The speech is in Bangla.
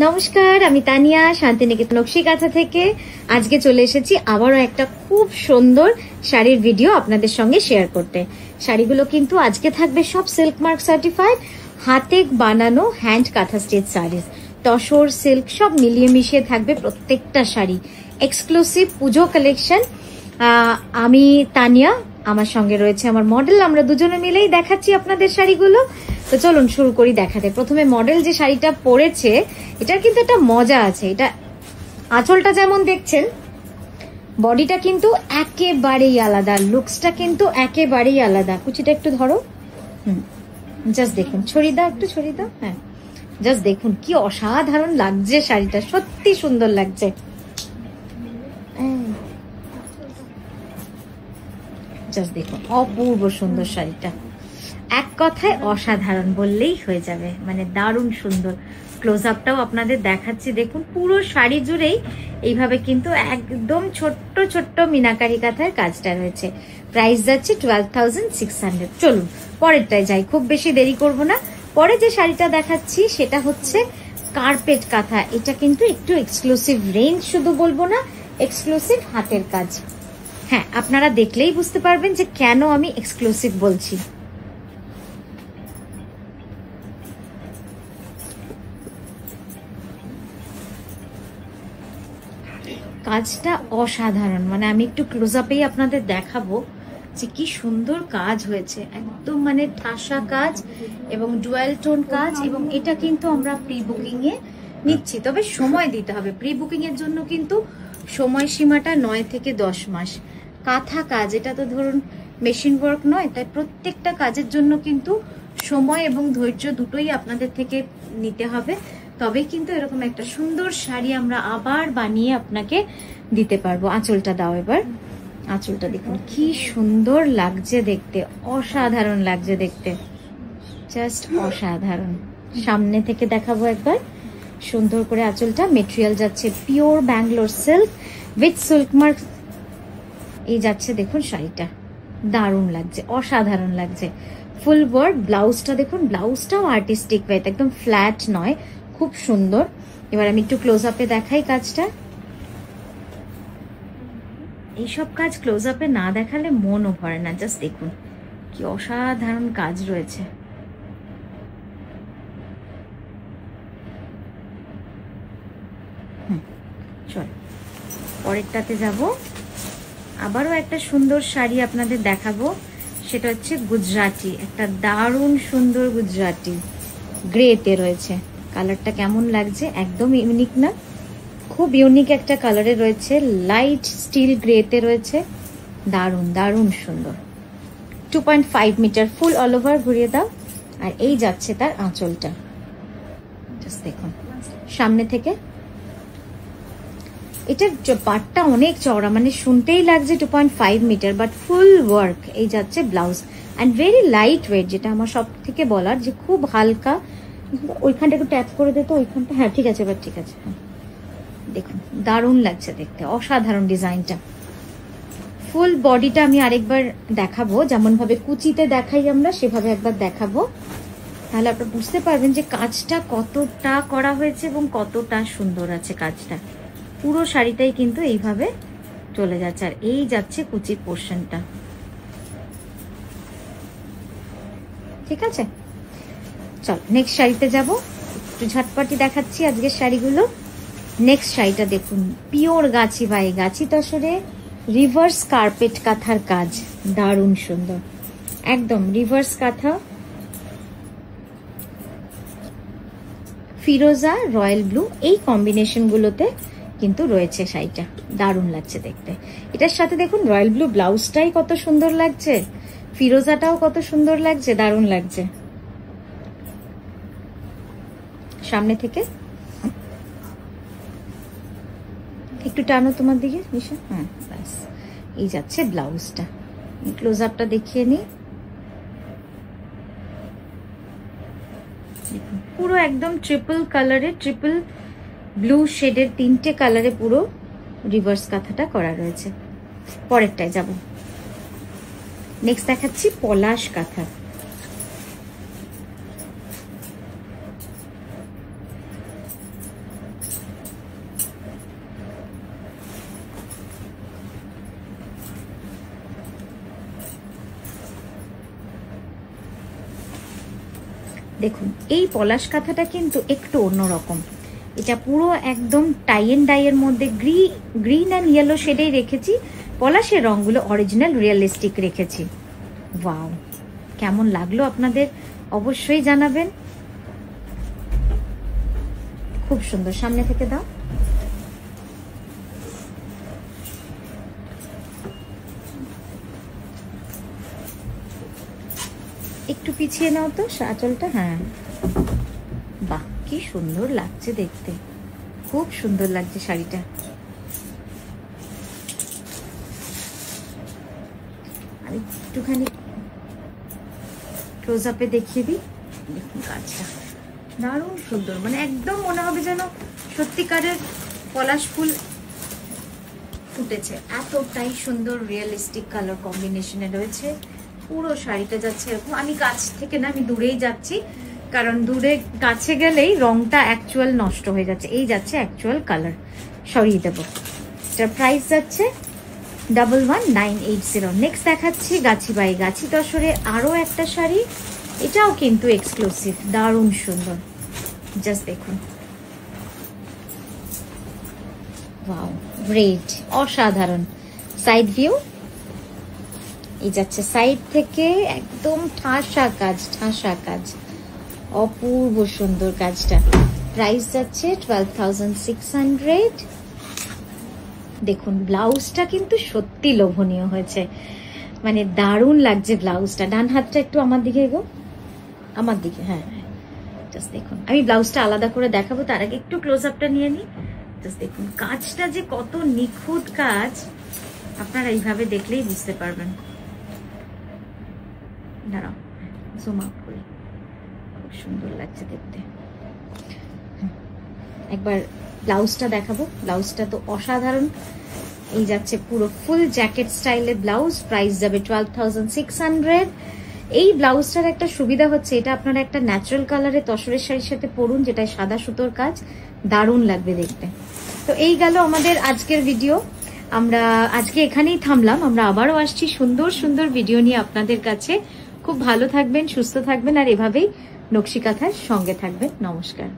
নমস্কার, আমি তানিয়া শান্তিনিকেতন নকশি কাঁথা থেকে আজকে চলে এসেছি আবারও একটা খুব সুন্দর শাড়ির ভিডিও আপনাদের সঙ্গে শেয়ার করতে। শাড়িগুলো কিন্তু আজকে থাকবে সব সিল্ক মার্ক সার্টিফাইড, হাতে বানানো হ্যান্ড কাঁথা স্টিচ শাড়িজ, তসর সিল্ক সব মিলিয়ে মিশিয়ে থাকবে প্রত্যেকটা শাড়ি। এক্সক্লুসিভ পুজো কালেকশন। আমি তানিয়া, আমার সঙ্গে রয়েছে আমার মডেল, আমরা দুজনে মিলেই দেখাচ্ছি আপনাদের শাড়িগুলো। তো চলুন শুরু করি দেখাতে। প্রথমে মডেল যে শাড়িটা পরেছে এটার কিন্তু একটা মজা আছে। এটা আঁচলটা যেমন দেখছেন, বডিটা কিন্তু একেবারেই আলাদা, লুকসটা কিন্তু একেবারেই আলাদা। কুচিটা একটু ধরো, জাস্ট দেখুন, ছড়িয়ে দাও, একটু ছড়িয়ে দাও। হ্যাঁ, জাস্ট দেখুন কি অসাধারণ লাগছে শাড়িটা, সত্যি সুন্দর লাগছে। জাস্ট দেখুন, অপূর্ব সুন্দর শাড়িটা, এক কথায় অসাধারণ বললেই হয়ে যাবে, মানে দারুণ সুন্দর। ক্লোজ আপটাও আপনাদের দেখাচ্ছি, দেখুন পুরো শাড়ি জুড়েই এইভাবে কিন্তু একদম ছোট্ট ছোট্ট মিনাকারি কাঁথার কাজটা রয়েছে। প্রাইস যাচ্ছে 12,600। চলুন পরেরটায় যাই, খুব বেশি দেরি করব না। পরে যে শাড়িটা দেখাচ্ছি সেটা হচ্ছে কার্পেট কাঁথা। এটা কিন্তু একটু এক্সক্লুসিভ রেঞ্জ, শুধু বলবো না, এক্সক্লুসিভ হাতের কাজ। হ্যাঁ, আপনারা দেখলেই বুঝতে পারবেন যে কেন আমি এক্সক্লুসিভ বলছি। কাজটা অসাধারণ, মানে আমি একটু ক্লোজ আপেই আপনাদের দেখাবো যে কি সুন্দর কাজ হয়েছে, একদম মানে ঠাসা কাজ এবং ডুয়াল টোন কাজ। এবং এটা কিন্তু আমরা প্রি বুকিং এ নিচ্ছি, তবে সময় দিতে হবে। প্রি বুকিং এর জন্য কিন্তু সময়সীমাটা 9 থেকে 10 মাস। কাঁথা কাজ, এটা তো ধরুন মেশিন ওয়ার্ক নয়, তাই প্রত্যেকটা কাজের জন্য কিন্তু সময় এবং ধৈর্য দুটোই আপনাদের থেকে নিতে হবে। তবে কিন্তু এরকম একটা সুন্দর শাড়ি আমরা আবার বানিয়ে আপনাকে দিতে পারবো। আঁচলটা দাও এবার, আঁচলটা দেখুন কি সুন্দর লাগছে দেখতে, অসাধারণ লাগছে দেখতে, জাস্ট অসাধারণ। সামনে থেকে দেখাবো একবার সুন্দর করে আঁচলটা। মেটেরিয়াল যাচ্ছে pure Bangalore silk with silk mark. এই যাচ্ছে দেখুন শাড়িটা, দারুণ লাগছে, অসাধারণ লাগছে। ফুল ওয়ার্ক ব্লাউজটা দেখুন, ব্লাউজটাও আর্টিস্টিক ওয়েট, একদম ফ্ল্যাট নয়, খুব সুন্দর। এবার আমি একটু ক্লোজ আপে দেখাই কাজটা। এইসব কাজ ক্লোজ আপে না দেখালে মনও ভরে না। জাস্ট দেখুন কি অসাধারণ কাজ রয়েছে। চল পরেরটাতে যাব। আবারও একটা সুন্দর শাড়ি আপনাদের দেখাবো, সেটা হচ্ছে গুজরাটি, একটা দারুণ সুন্দর গুজরাটি গ্রেতে রয়েছে। কালারটা কেমন লাগছে, একদম ইউনিক না? খুব ইউনিক একটা কালারে রয়েছে, লাইট স্টিল গ্রেতে রয়েছে, দারুণ দারুণ সুন্দর। 2.5 মিটার ফুল অল ওভার ঘুরিয়ে দাও। আর এই যাচ্ছে তার আঁচলটা, জাস্ট দেখুন সামনে থেকে। এটার পাটটা অনেক চওড়া, মানে শুনতেই লাগছে 2.5 মিটার, বাট ফুল ওয়ার্ক। এই যাচ্ছে blouse and very light weight, যেটা আমার সব থেকে বলার, যে খুব হালকা। ওইখানটা একটু ট্যাপ করে দে তো, ওইখানটা। হ্যাঁ ঠিক আছে, এবার ঠিক আছে। হ্যাঁ দেখুন দারুণ লাগছে দেখতে, অসাধারণ ডিজাইনটা। ফুল বডিটা আমি আরেকবার দেখাবো, যেমন ভাবে কুচিতে দেখাই আমরা সেভাবে একবার দেখাবো, তাহলে আপনারা বুঝতে পারবেন যে কাজটা কতটা করা হয়েছে এবং কতটা সুন্দর আছে কাজটা। পুরো শাড়িটাই কিন্তু এইভাবে চলে যাচ্ছে। আর এই যাচ্ছে কুচির পোর্শনটা, ঠিক আছে। চল নেক্সট শাড়িতে যাব, একটু ঝটপটি দেখাচ্ছি আজকের শাড়িগুলো। নেক্সট শাড়িটা দেখুন, pure Gachhi by Gachhi তসরে reverse carpet কাঁথার কাজ, দারুণ সুন্দর, একদম রিভার্স কাঁথা। ফিরোজা, রয়্যাল ব্লু, এই কম্বিনেশন গুলোতে কিন্তু রয়েছে শাড়িটা, দারুণ লাগছে দেখতে। এটার সাথে দেখুন রয়্যাল ব্লু ব্লাউজটাই কত সুন্দর লাগছে, ফিরোজাটাও কত সুন্দর লাগছে, দারুণ লাগছে। সামনে থেকে একটু টানো তোমার দিকে নিশা। হ্যাঁ ব্যাস, এই যাচ্ছে ব্লাউজটা। ক্লোজ আপটা দেখিয়ে নি, পুরো একদম ট্রিপল কালারে, ট্রিপল ব্লু শেডের 3টে কালারে পুরো রিভার্স কাঁথাটা করা রয়েছে। পরেরটায় যাব। নেক্সট দেখাচ্ছি পলাশ কাঁথা। দেখুন এই পলাশ কাঁথাটা কিন্তু একটু অন্যরকম, এটা পুরো একদম টাই এন্ড ডাই এর মধ্যে গ্রিন অ্যান্ড ইয়েলো শেডেই রেখেছি, পলাশের রঙগুলো অরিজিনাল রিয়েলিস্টিক রেখেছি। ওয়াও, কেমন লাগলো আপনাদের অবশ্যই জানাবেন। খুব সুন্দর, সামনে থেকে দাও। একটু পিছিয়ে নাও তো আঁচলটা। হ্যাঁ, বাহ কি সুন্দর লাগছে দেখতে, খুব সুন্দর লাগছে শাড়িটা। আর একটুখানি ক্লোজ আপে দেখিয়ে দিই। দেখুন কাজটা দারুণ সুন্দর, মানে একদম মনে হবে যেন সত্যিকারের পলাশ ফুল ফুটেছে, এতটাই সুন্দর রিয়েলিস্টিক কালার কম্বিনেশনে রয়েছে। পুরো শাড়িটা যাচ্ছে এরকম, আমি কাছ থেকে না, আমি দূরেই যাচ্ছি, কারণ দূরে কাছে গেলেই রংটা অ্যাকচুয়াল নষ্ট হয়ে যাচ্ছে। এই যাচ্ছে অ্যাকচুয়াল কালার, সরিয়ে দেবো। এটার প্রাইস যাচ্ছে 11,980। নেক্সট দেখাচ্ছি গাছি বাই গাছি তসরে আরো একটা শাড়ি, এটাও কিন্তু এক্সক্লুসিভ, দারুণ সুন্দর। জাস্ট দেখুন, ওয়াও গ্রেট, অসাধারণ। সাইড ভিউ, এই যাচ্ছে সাইড থেকে, একদম ঠাসা কাজ, ঠাসা কাজ, অপূর্ব সুন্দর কাজটা। প্রাইস যাচ্ছে 12,600। দেখুন ব্লাউজটা কিন্তু সত্যি লোভনীয় হয়েছে, মানে দারুণ লাগছে ব্লাউজটা। ডান হাতটা একটু আমার দিকে এগো, আমার দিকে, হ্যাঁ জাস্ট দেখুন। আমি ব্লাউজটা আলাদা করে দেখাবো, তার আগে একটু ক্লোজ আপটা নিয়ে নিই। জাস্ট দেখুন কাজটা যে কত নিখুঁত কাজ, আপনারা এইভাবে দেখলেই বুঝতে পারবেন। দাঁড়াও জুম আউট করি, খুব সুন্দর লাগছে দেখতে। একবার ব্লাউজটা দেখাবো, ব্লাউজটা তো অসাধারণ। এই যাচ্ছে পুরো ফুল জ্যাকেট স্টাইলের ব্লাউজ, প্রাইস যাবে 12,600। এই ব্লাউজটার একটা সুবিধা হচ্ছে, এটা আপনারা একটা ন্যাচারাল কালারে তসরের শাড়ির সাথে পরুন, যেটা সাদা সুতোর কাজ, দারুণ লাগবে দেখতে। তো এই গেল আমাদের আজকের ভিডিও, আমরা আজকে এখানেই থামলাম। আমরা আবারও আসছি সুন্দর সুন্দর ভিডিও নিয়ে আপনাদের কাছে। খুব ভালো থাকবেন, সুস্থ থাকবেন, আর এভাবেই নকশি কাঁথার সঙ্গে থাকবেন। নমস্কার।